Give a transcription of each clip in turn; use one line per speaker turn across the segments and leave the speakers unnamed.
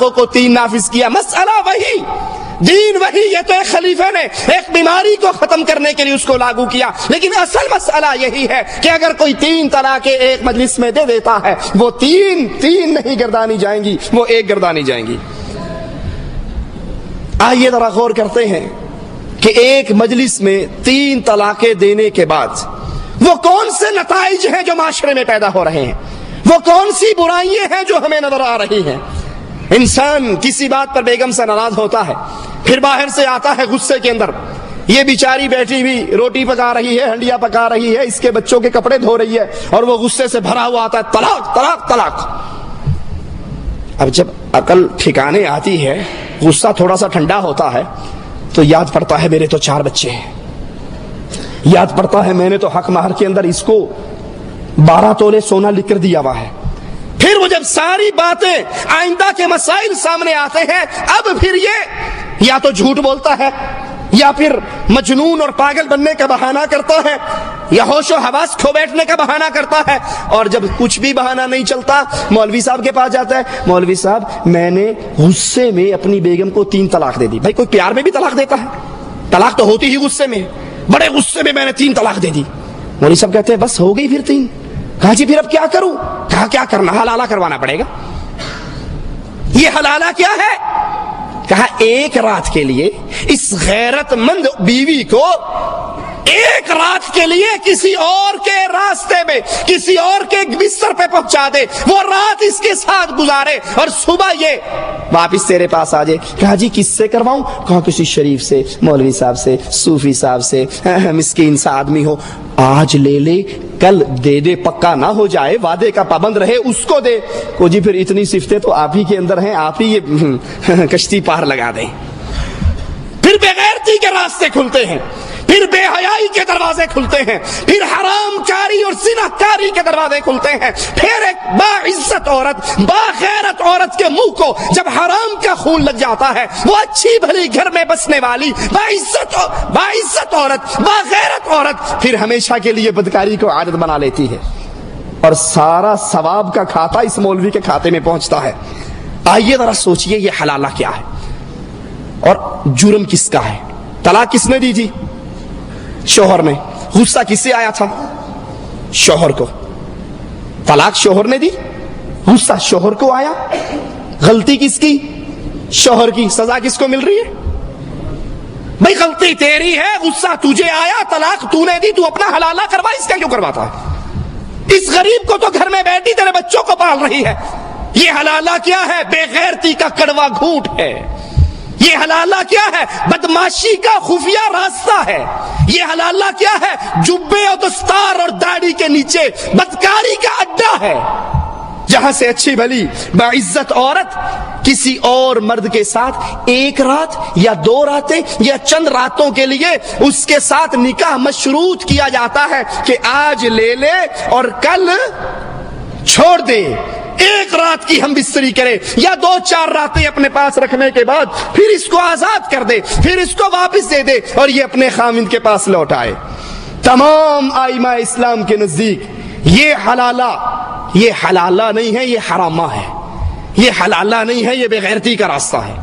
طلاقوں کو 3 نافذ کیا. مسئلہ وہی، دین وہی. یہ تو ایک خلیفے نے ایک بیماری کو ختم کرنے کے لیے اس کو لاگو کیا، لیکن اصل مسئلہ یہی ہے کہ اگر کوئی 3 طلاقیں ایک مجلس میں دے دیتا ہے، وہ 3 نہیں گردانی جائیں گی، وہ 1 گردانی جائیں گی. آئیے ذرا غور کرتے ہیں کہ ایک مجلس میں 3 طلاقیں دینے کے بعد وہ کون سے نتائج ہیں جو معاشرے میں پیدا ہو رہے ہیں، وہ کون سی برائیاں ہیں جو ہمیں نظر آ رہی ہیں. انسان کسی بات پر بیگم سے ناراض ہوتا ہے، پھر باہر سے آتا ہے غصے کے اندر، یہ بیچاری بیٹھی ہوئی روٹی پکا رہی ہے، ہنڈیا پکا رہی ہے، اس کے بچوں کے کپڑے دھو رہی ہے، اور وہ غصے سے بھرا ہوا آتا ہے، طلاق طلاق طلاق. اب جب عقل ٹھکانے آتی ہے، غصہ تھوڑا سا ٹھنڈا ہوتا ہے، تو یاد پڑتا ہے میرے تو 4 بچے ہیں، یاد پڑتا ہے میں نے تو حق مہر کے اندر اس کو 12 تولے سونا لکھ کر دیا ہوا ہے. پھر وہ جب ساری باتیں آئندہ کے مسائل سامنے آتے ہیں، اب پھر یہ یا تو جھوٹ بولتا ہے، یا پھر مجنون اور پاگل بننے کا بہانہ کرتا ہے، یا ہوش و حواس کھو بیٹھنے کا بہانہ کرتا ہے. اور جب کچھ بھی بہانہ نہیں چلتا، مولوی صاحب کے پاس جاتا ہے، مولوی صاحب میں نے غصے میں اپنی بیگم کو 3 طلاق دے دی. بھائی کوئی پیار میں بھی طلاق دیتا ہے؟ طلاق تو ہوتی ہی غصے میں. بڑے غصے میں نے 3 طلاق دے دی. مولوی صاحب کہتے ہیں بس ہو گئی پھر 3. کہا جی پھر اب کیا کروں؟ کہا کیا کرنا، حلالہ کروانا پڑے گا. یہ حلالہ کیا ہے؟ کہا 1 رات کے لیے اس غیرت مند بیوی کو 1 رات کے لیے کسی اور کے راستے میں، کسی اور کے بستر پہ پہنچا دے، وہ رات اس کے ساتھ گزارے، اور صبح یہ واپس تیرے پاس آ جائے. کہا جی کس سے کرواؤں؟ کہا کسی شریف سے، مولوی صاحب سے، صوفی صاحب سے، مسکین سا آدمی ہو. آج لے لے کل دے دے، پکا نہ ہو جائے، وعدے کا پابند رہے، اس کو دے. کو جی پھر اتنی صفتیں تو آپ ہی کے اندر ہیں، آپ ہی یہ کشتی پار لگا دیں. پھر بغیرتی کے راستے کھلتے ہیں، پھر بے حیائی کے دروازے کھلتے ہیں، پھر حرام کاری اور زنا کاری کے دروازے کھلتے ہیں. پھر ایک باعزت عورت، باغیرت عورت کے منہ کو جب حرام کا خون لگ جاتا ہے، وہ اچھی بھلی گھر میں بسنے والی باعزت عورت، باغیرت عورت پھر ہمیشہ کے لیے بدکاری کو عادت بنا لیتی ہے، اور سارا ثواب کا کھاتا اس مولوی کے کھاتے میں پہنچتا ہے. آئیے ذرا سوچئے یہ حلالہ کیا ہے اور جرم کس کا ہے. طلاق کس نے دی جی؟ شوہر نے. غصہ کس سے آیا تھا؟ شوہر کو. طلاق شوہر نے دی، غصہ شوہر کو آیا. غلطی کس کی؟ شوہر کی. سزا کس کو مل رہی ہے؟ بھئی غلطی تیری ہے، غصہ تجھے آیا، طلاق تو نے دی، تو اپنا حلالہ کروا. اس کا کیوں کرواتا ہے؟ اس غریب کو تو گھر میں بیٹھی تیرے بچوں کو پال رہی ہے. یہ حلالہ کیا ہے؟ بے غیرتی کا کڑوا گھونٹ ہے. یہ حلالہ کیا ہے؟ بدماشی کا خفیہ راستہ ہے. یہ حلالہ کیا ہے؟ جبے اور دستار اور داڑھی کے نیچے بدکاری کا اڈا ہے، جہاں سے اچھی بھلی باعزت عورت کسی اور مرد کے ساتھ 1 رات یا 2 راتیں یا چند راتوں کے لیے اس کے ساتھ نکاح مشروط کیا جاتا ہے کہ آج لے لے اور کل چھوڑ دے. 1 رات کی ہم بستری کرے، یا 2-4 راتیں اپنے پاس رکھنے کے بعد پھر اس کو آزاد کر دے، پھر اس کو واپس دے دے، اور یہ اپنے خاوند کے پاس لوٹ آئے. تمام ائمہ اسلام کے نزدیک یہ حلالہ نہیں ہے، یہ حرامہ ہے. یہ حلالہ نہیں ہے، یہ بے غیرتی کا راستہ ہے.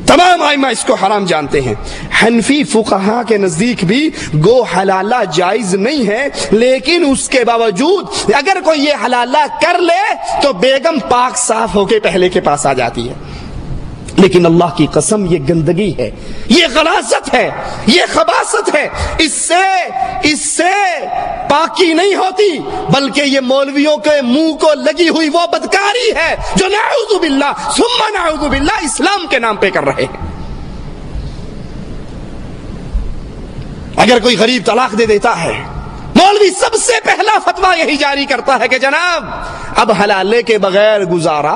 تمام ائمہ اس کو حرام جانتے ہیں. حنفی فقہا کے نزدیک بھی گو حلالہ جائز نہیں ہے، لیکن اس کے باوجود اگر کوئی یہ حلالہ کر لے تو بیگم پاک صاف ہو کے پہلے کے پاس آ جاتی ہے. لیکن اللہ کی قسم یہ گندگی ہے، یہ غلاظت ہے، یہ خباثت ہے. اس سے پاکی نہیں ہوتی، بلکہ یہ مولویوں کے منہ کو لگی ہوئی وہ بدکاری ہے جو نعوذ باللہ ثم نعوذ باللہ اسلام کے نام پہ کر رہے ہیں. اگر کوئی غریب طلاق دے دیتا ہے، مولوی سب سے پہلا فتویٰ یہی جاری کرتا ہے کہ جناب اب حلالے کے بغیر گزارا.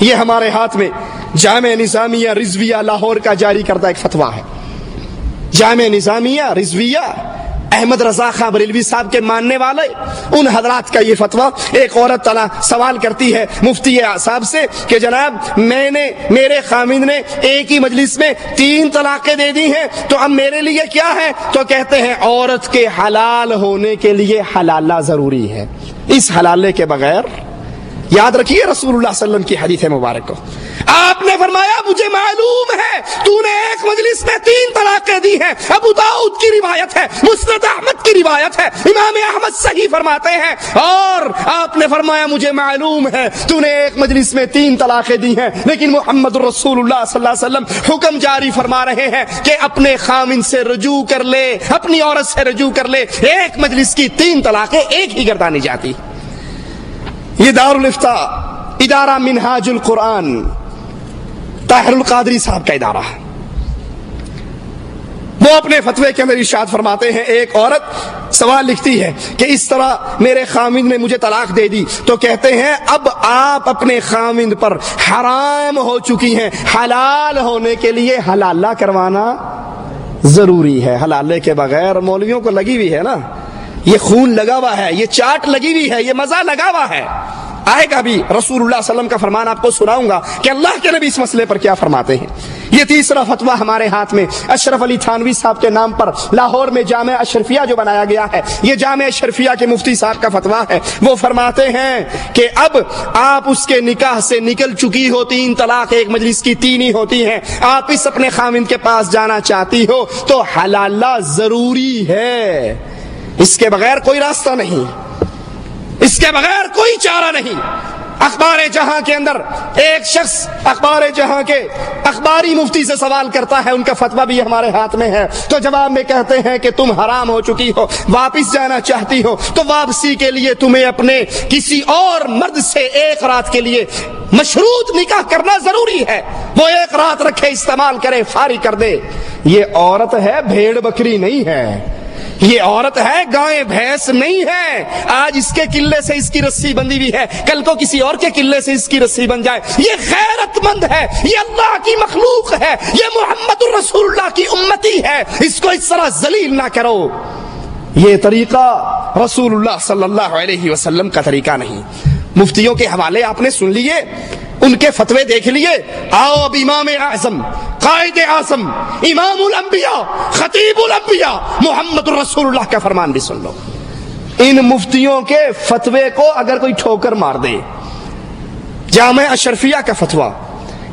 یہ ہمارے ہاتھ میں جامع نظامیہ رضویہ لاہور کا جاری کردہ ایک فتویٰ ہے. جامع نظامیہ رضویہ احمد رضا خان بریلوی صاحب کے ماننے والے ان حضرات کا یہ فتویٰ. ایک عورت سوال کرتی ہے مفتی صاحب سے کہ جناب میرے خاوند نے ایک ہی مجلس میں 3 طلاقیں دے دی ہیں، تو اب میرے لیے کیا ہے؟ تو کہتے ہیں عورت کے حلال ہونے کے لیے حلالہ ضروری ہے. اس حلالے کے بغیر، یاد رکھیے رسول اللہ صلی اللہ علیہ وسلم کی حدیث مبارک کو، آپ نے فرمایا مجھے معلوم ہے تو نے ایک مجلس میں 3 طلاقیں دی ہیں. ابو داؤد کی روایت ہے, مسند احمد کی روایت ہے, امام احمد صحیح فرماتے ہیں. اور آپ نے فرمایا مجھے معلوم ہے تو نے ایک مجلس میں 3 طلاقیں دی ہیں, لیکن محمد رسول اللہ صلی اللہ علیہ وسلم حکم جاری فرما رہے ہیں کہ اپنے خامن سے رجوع کر لے, اپنی عورت سے رجوع کر لے. ایک مجلس کی 3 طلاقیں ایک ہی گردانی جاتی. یہ دارالافتاء ادارہ منہاج القرآن طاہر القادری صاحب کا ادارہ, وہ اپنے فتوے کے اندر ارشاد فرماتے ہیں ایک عورت سوال لکھتی ہے کہ اس طرح میرے خامند نے مجھے طلاق دے دی, تو کہتے ہیں اب آپ اپنے خامند پر حرام ہو چکی ہیں, حلال ہونے کے لیے حلالہ کروانا ضروری ہے. حلالے کے بغیر مولویوں کو لگی ہوئی ہے نا, یہ خون لگا ہوا ہے, یہ چاٹ لگی ہوئی ہے, یہ مزہ لگا ہوا ہے. آئے گا بھی رسول اللہ صلی اللہ علیہ وسلم کا فرمان آپ کو سناؤں گا کہ اللہ کے نبی اس مسئلے پر کیا فرماتے ہیں. یہ تیسرا فتویٰ ہمارے ہاتھ میں اشرف علی تھانوی صاحب کے نام پر لاہور میں جامع اشرفیہ جو بنایا گیا ہے, یہ جامع اشرفیہ کے مفتی صاحب کا فتویٰ ہے. وہ فرماتے ہیں کہ اب آپ اس کے نکاح سے نکل چکی ہو, 3 طلاق ایک مجلس کی 3 ہی ہوتی ہیں, آپ اس اپنے خامند کے پاس جانا چاہتی ہو تو حلالہ ضروری ہے, اس کے بغیر کوئی راستہ نہیں, اس کے بغیر کوئی چارہ نہیں. اخبار جہاں کے اندر ایک شخص اخبار جہاں کے اخباری مفتی سے سوال کرتا ہے, ان کا فتویٰ بھی ہمارے ہاتھ میں ہے, تو جواب میں کہتے ہیں کہ تم حرام ہو چکی ہو, واپس جانا چاہتی ہو تو واپسی کے لیے تمہیں اپنے کسی اور مرد سے 1 رات کے لیے مشروط نکاح کرنا ضروری ہے. وہ 1 رات رکھے, استعمال کرے, فارغ کر دے. یہ عورت ہے, بھیڑ بکری نہیں ہے, یہ عورت ہے, گائے بھینس نہیں ہے. آج اس کے قلعے سے اس کی رسی بندی ہوئی ہے, کل کو کسی اور کے قلعے سے اس کی رسی بن جائے. یہ غیرت مند ہے, یہ اللہ کی مخلوق ہے, یہ محمد الرسول اللہ کی امتی ہے, اس کو اس طرح ذلیل نہ کرو. یہ طریقہ رسول اللہ صلی اللہ علیہ وسلم کا طریقہ نہیں. مفتیوں کے حوالے آپ نے سن لیے, ان کے فتوے دیکھ لیے. آؤ اب امام اعظم, قائد اعظم, امام الانبیاء, خطیب الانبیاء محمد الرسول اللہ کا فرمان بھی سن لو. ان مفتیوں کے فتوے کو اگر کوئی ٹھوکر مار دے, جامع اشرفیہ کا فتویٰ,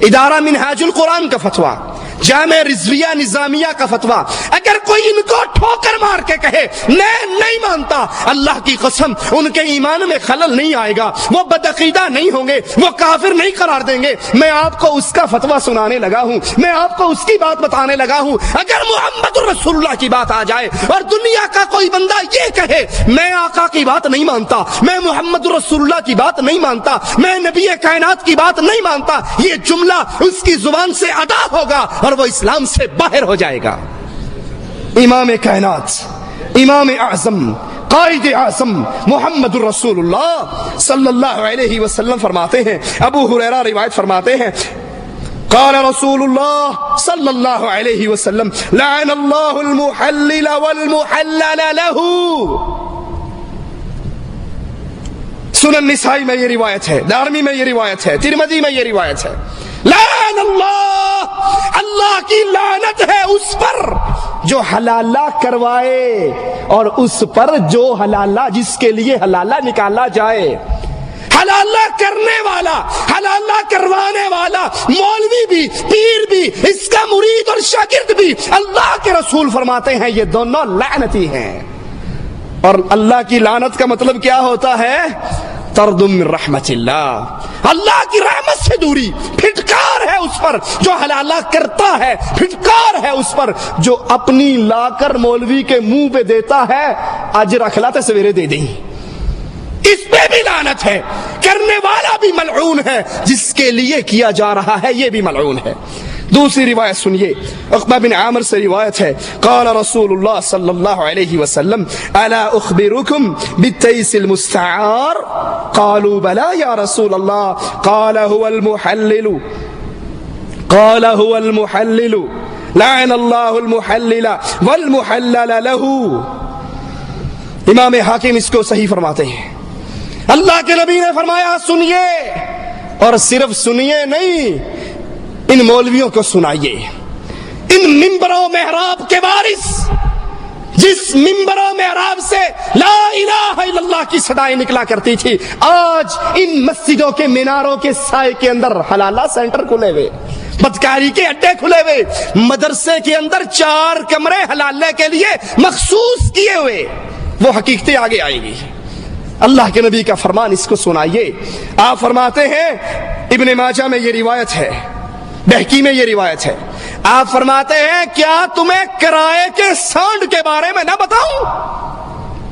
ادارہ منہاج القرآن کا فتویٰ, جامع رضویہ نظامیہ کا فتویٰ, اگر کوئی ان کو ٹھوکر مار کے کہے میں نہیں مانتا, اللہ کی قسم ان کے ایمان میں خلل نہیں آئے گا, وہ بدعقیدہ نہیں ہوں گے, وہ کافر نہیں قرار دیں گے. میں آپ کو اس کا فتویٰ سنانے لگا ہوں, میں آپ کو اس کی بات بتانے لگا ہوں. اگر محمد الرسول اللہ کی بات آ جائے اور دنیا کا کوئی بندہ یہ کہے میں آقا کی بات نہیں مانتا, میں محمد الرسول اللہ کی بات نہیں مانتا, میں نبی کائنات کی بات نہیں مانتا, یہ جملہ اس کی زبان سے ادا ہوگا اور وہ اسلام سے باہر ہو جائے گا. امام کائنات, امام اعظم, قائد اعظم محمد الرسول اللہ صلی اللہ علیہ وسلم فرماتے ہیں, ابو ہریرہ روایت فرماتے ہیں, قال رسول اللہ صلی اللہ علیہ وسلم لعن اللہ المحلل والمحلل له. سنن نسائی میں یہ روایت ہے, دارمی میں یہ روایت ہے, ترمذی میں یہ روایت ہے. لعن اللہ, اللہ کی لعنت ہے اس پر جو حلالہ کروائے اور اس پر جو حلالہ, جس کے لیے حلالہ نکالا جائے. حلالہ کرنے والا, حلالہ کروانے والا, مولوی بھی, پیر بھی, اس کا مرید اور شاگرد بھی, اللہ کے رسول فرماتے ہیں یہ دونوں لعنتی ہیں. اور اللہ کی لعنت کا مطلب کیا ہوتا ہے؟ طرد من رحمت اللہ, اللہ کی رحمت سے دوری. پھٹکار ہے اس پر جو حلالہ کرتا ہے, پھٹکار ہے اس پر جو اپنی لا کر مولوی کے منہ پہ دیتا ہے, اجر اخلاتے سویرے دے دیں. اس پہ بھی لعنت ہے. کرنے والا بھی ملعون ہے, جس کے لیے کیا جا رہا ہے یہ بھی ملعون ہے. دوسری روایت سنیے, عقبہ بن عامر سے روایت ہے, قال رسول اللہ صلی اللہ علیہ وسلم الا اخبرکم بالتیس المستعار, قالوا بلا یا رسول اللہ, قال هو المحلل, قال هو المحلل, لعن اللہ المحلل والمحلل له. امام حاکم اس کو صحیح فرماتے ہیں. اللہ کے نبی نے فرمایا سنیے, اور صرف سنیے نہیں, ان مولویوں کو سنائیے, ان منبر و محراب کے وارث جس ممبروں میں عرب سے لا الہ الا اللہ کی صدائیں نکلا کرتی تھی، آج ان مسجدوں کے میناروں کے سائے کے اندر حلالہ سینٹر کھلے ہوئے، بدکاری کے اڈے کھلے ہوئے، مدرسے کے اندر 4 کمرے حلالے کے لیے مخصوص کیے ہوئے، وہ حقیقتیں آگے آئیں گی۔ اللہ کے نبی کا فرمان اس کو سنائیے۔ آپ فرماتے ہیں، ابن ماجہ میں یہ روایت ہے، بہقی میں یہ روایت ہے، آپ فرماتے ہیں کیا تمہیں کرائے کے سانڈ کے بارے میں نہ بتاؤں؟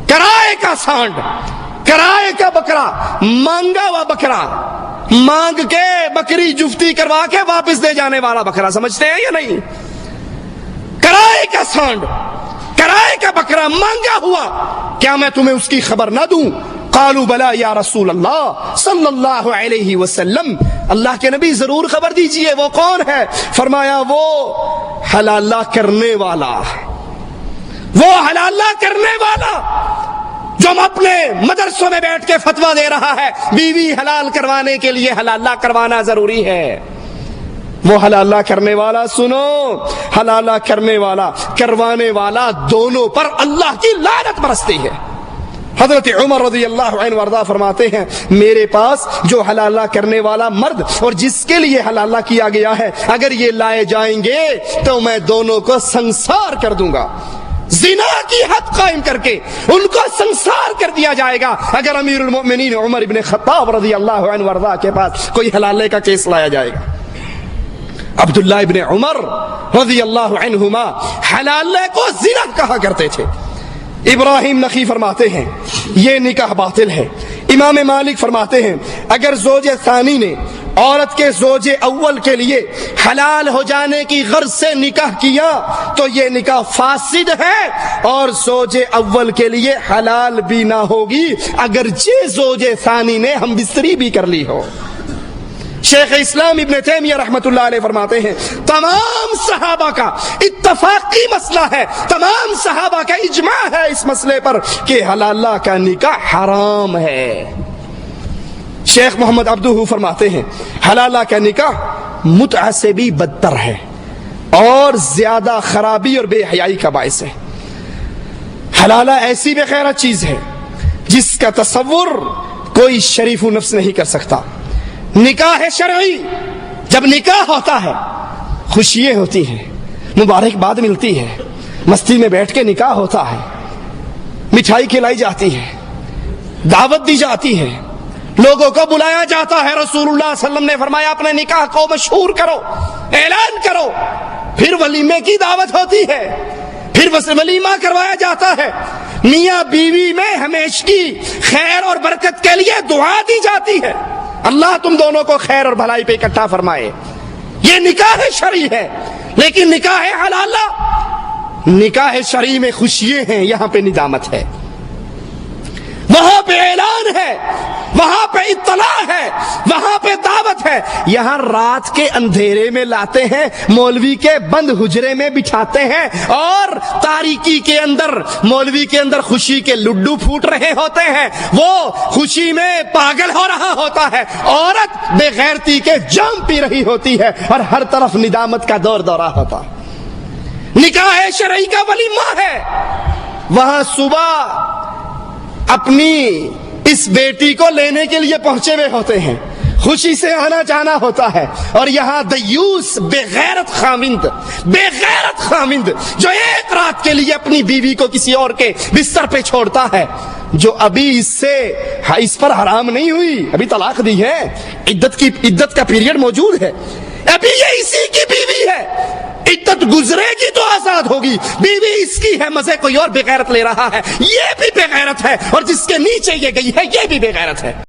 کرائے کا سانڈ، کرائے کا بکرا، مانگا ہوا بکرا، مانگ کے بکری جفتی کروا کے واپس دے جانے والا بکرا، سمجھتے ہیں یا نہیں؟ کرائے کا سانڈ، کرائے کا بکرا مانگا ہوا، کیا میں تمہیں اس کی خبر نہ دوں؟ قالوا بلا یا رسول اللہ صلی اللہ علیہ وسلم، اللہ کے نبی ضرور خبر دیجئے، وہ کون ہے؟ فرمایا وہ حلالہ کرنے والا، وہ حلالہ کرنے والا جو اپنے مدرسوں میں بیٹھ کے فتویٰ دے رہا ہے بیوی حلال کروانے کے لیے حلالہ کروانا ضروری ہے، وہ حلالہ کرنے والا، سنو، حلالہ کرنے والا، کروانے والا، دونوں پر اللہ کی لعنت برستی ہے۔ حضرت عمر رضی اللہ عنہ وارضہ فرماتے ہیں میرے پاس جو حلالہ کرنے والا مرد اور جس کے لیے حلالہ کیا گیا ہے اگر یہ لائے جائیں گے تو میں دونوں کو سنسار کر دوں گا، زنا کی حد قائم کر کے ان کو سنسار کر دیا جائے گا اگر امیر المؤمنین عمر بن خطاب رضی اللہ عنہ وارضہ کے پاس کوئی حلالے کا کیس لایا جائے گا۔ عبداللہ ابن عمر رضی اللہ عنہما حلالے کو زنا کہا کرتے تھے۔ ابراہیم نخی فرماتے ہیں یہ نکاح باطل ہے۔ امام مالک فرماتے ہیں اگر زوج ثانی نے عورت کے زوج اول کے لیے حلال ہو جانے کی غرض سے نکاح کیا تو یہ نکاح فاسد ہے اور زوج اول کے لیے حلال بھی نہ ہوگی اگرچہ زوج ثانی نے ہم بستری بھی کر لی ہو۔ شیخ اسلام ابن تیمیہ رحمت اللہ علیہ فرماتے ہیں تمام صحابہ کا اتفاقی مسئلہ ہے، تمام صحابہ کا اجماع ہے اس مسئلے پر کہ حلالہ کا نکاح حرام ہے۔ شیخ محمد عبدہ فرماتے ہیں حلالہ کا نکاح متعہ سے بھی بدتر ہے اور زیادہ خرابی اور بے حیائی کا باعث ہے۔ حلالہ ایسی بے غیرت چیز ہے جس کا تصور کوئی شریف و نفس نہیں کر سکتا۔ نکاح شرعی، جب نکاح ہوتا ہے خوشیاں ہوتی ہیں، مبارکباد ملتی ہے، مستی میں بیٹھ کے نکاح ہوتا ہے، مٹھائی کھلائی جاتی ہے، دعوت دی جاتی ہے، لوگوں کو بلایا جاتا ہے۔ رسول اللہ صلی اللہ علیہ وسلم نے فرمایا اپنے نکاح کو مشہور کرو، اعلان کرو، پھر ولیمے کی دعوت ہوتی ہے، پھر ولیمہ کروایا جاتا ہے، میاں بیوی میں ہمیشگی خیر اور برکت کے لیے دعا دی جاتی ہے، اللہ تم دونوں کو خیر اور بھلائی پہ اکٹھا فرمائے۔ یہ نکاح شرعی ہے، لیکن نکاح حلالہ، نکاح شرعی میں خوشیاں ہیں، یہاں پہ ندامت ہے، وہاں پہ اعلان ہے، وہاں پہ اطلاع ہے، وہاں پہ دعوت ہے۔ یہاں رات کے اندھیرے میں لاتے ہیں، مولوی کے بند حجرے میں بٹھاتے ہیں اور تاریکی کے اندر مولوی کے اندر خوشی کے لڈو پھوٹ رہے ہوتے ہیں، وہ خوشی میں پاگل ہو رہا ہوتا ہے، عورت بے غیرتی کے جام پی رہی ہوتی ہے اور ہر طرف ندامت کا دور دورہ ہوتا۔ نکاح شرعی کا ولیمہ ہے، وہاں صبح اپنی اس بیٹی کو لینے کے لیے پہنچے ہوئے ہوتے ہیں، خوشی سے آنا جانا ہوتا ہے، اور یہاں دیوس بے غیرت خامند جو ایک رات کے لیے اپنی بیوی کو کسی اور کے بستر پہ چھوڑتا ہے، جو ابھی اس پر حرام نہیں ہوئی، ابھی طلاق دی ہے، عدت کا پیریڈ موجود ہے، ابھی یہ اسی کی بیوی ہے، عدت گزرے گی تو آزاد ہوگی، بیوی اس کی ہے، مزے کوئی اور بے غیرت لے رہا ہے، یہ بھی بے غیرت ہے، اور جس کے نیچے یہ گئی ہے یہ بھی بے غیرت ہے۔